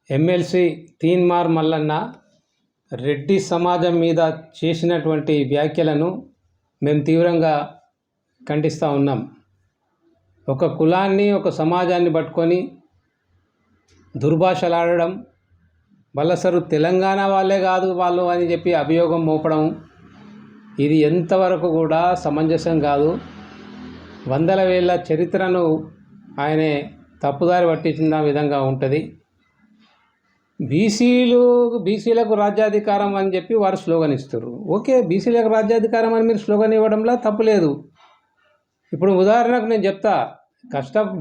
MLC Teenmar Mallanna Reddy సమాజం మీద చేసినటువంటి వ్యాఖ్యలను మేము తీవ్రంగా ఖండిస్తూ ఉన్నాం. ఒక కులాన్ని ఒక సమాజాన్ని పట్టుకొని దుర్భాషలాడడం, వలసరు తెలంగాణ వాళ్ళే కాదు వాళ్ళు అని చెప్పి అభియోగం మోపడం, ఇది ఎంతవరకు కూడా సమంజసం కాదు. వందల వేల చరిత్రను ఆయనే తప్పుదారి పట్టించిన విధంగా ఉంటుంది. బీసీలకు రాజ్యాధికారం అని చెప్పి వారు స్లోగన్ ఇస్తారు. ఓకే, బీసీలకు రాజ్యాధికారం అని మీరు స్లోగన్ ఇవ్వడంలో తప్పులేదు. ఇప్పుడు ఉదాహరణకు నేను చెప్తా,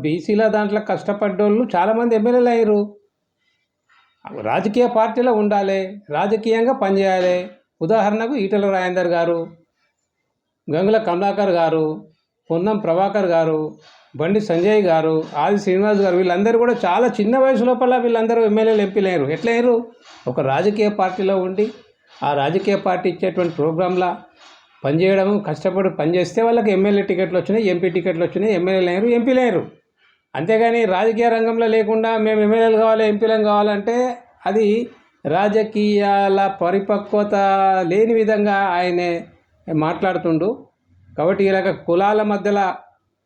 బీసీల దాంట్లో కష్టపడ్డోళ్ళు చాలామంది ఎమ్మెల్యేలు అయ్యారు. రాజకీయ పార్టీలో ఉండాలి, రాజకీయంగా పనిచేయాలి. ఉదాహరణకు ఈటెల రాజేందర్ గారు, గంగుల కమలాకర్ గారు, పొన్నం ప్రభాకర్ గారు, బండి సంజయ్ గారు, ఆది శ్రీనివాస్ గారు, వీళ్ళందరూ కూడా చాలా చిన్న వయసు లోపల వీళ్ళందరూ ఎమ్మెల్యేలు ఎంపీలు అయ్యారు. ఎట్లా అయ్యారు? ఒక రాజకీయ పార్టీలో ఉండి ఆ రాజకీయ పార్టీ ఇచ్చేటువంటి ప్రోగ్రాంలా పనిచేయడం, కష్టపడి పనిచేస్తే వాళ్ళకి ఎమ్మెల్యే టికెట్లు వచ్చినాయి, ఎంపీ టికెట్లు వచ్చినాయి, ఎమ్మెల్యేలు అయ్యారు, ఎంపీలు అయ్యారు. అంతేగాని రాజకీయ రంగంలో లేకుండా మేము ఎమ్మెల్యేలు కావాలి, ఎంపీలను కావాలంటే అది రాజకీయాల పరిపక్వత లేని విధంగా ఆయనే మాట్లాడుతుండు. కాబట్టి ఇలాగ కులాల మధ్యలో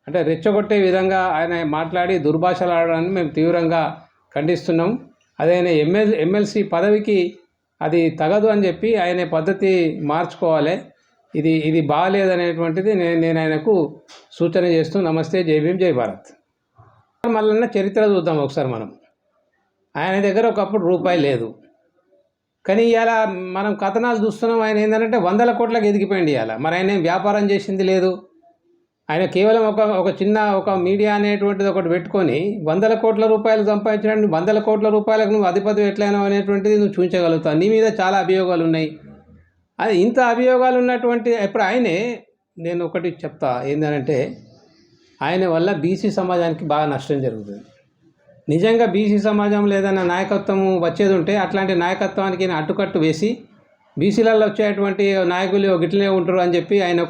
అంటే రెచ్చగొట్టే విధంగా ఆయన మాట్లాడి దుర్భాషలాడడాన్ని మేము తీవ్రంగా ఖండిస్తున్నాం. అదైనా ఎమ్మెల్సీ పదవికి అది తగదు అని చెప్పి ఆయన పద్ధతి మార్చుకోవాలి. ఇది బాగాలేదనేటువంటిది నేను ఆయనకు సూచన చేస్తూ నమస్తే, జై భీమ్, జై భారత్. మల్లన్న చరిత్ర చూద్దాం ఒకసారి మనం. ఆయన దగ్గర ఒకప్పుడు రూపాయి లేదు, కానీ ఇలా మనం కథనాలు చూస్తున్నాం. ఆయన ఏంటంటే 100 కోట్లకు ఎదిగిపోయింది. ఇవాళ మరి ఆయన వ్యాపారం చేసింది లేదు. ఆయన కేవలం ఒక మీడియా అనేటువంటిది ఒకటి పెట్టుకొని 100 కోట్ల రూపాయలు సంపాదించడానికి 100 కోట్ల రూపాయలకు నువ్వు అధిపతి ఎట్లయినా అనేటువంటిది నువ్వు చూపించగలుగుతావు. నీ మీద చాలా అభియోగాలు ఉన్నాయి. అది ఇంత అభియోగాలు ఉన్నటువంటి ఇప్పుడు నేను ఒకటి చెప్తా ఏంటంటే, ఆయన వల్ల బీసీ సమాజానికి బాగా నష్టం జరుగుతుంది. నిజంగా బీసీ సమాజంలో ఏదైనా నాయకత్వం వచ్చేది ఉంటే అట్లాంటి నాయకత్వానికి అడ్డుకట్టు వేసి బీసీలలో వచ్చేటువంటి నాయకులు గిట్లనే ఉంటారు అని చెప్పి ఆయన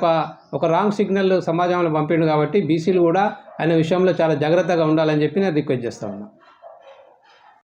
ఒక రాంగ్ సిగ్నల్ సమాజంలో పంపిండు. కాబట్టి బీసీలు కూడా ఆయన విషయంలో చాలా జాగ్రత్తగా ఉండాలని చెప్పి నేను రిక్వెస్ట్ చేస్తా ఉన్నా.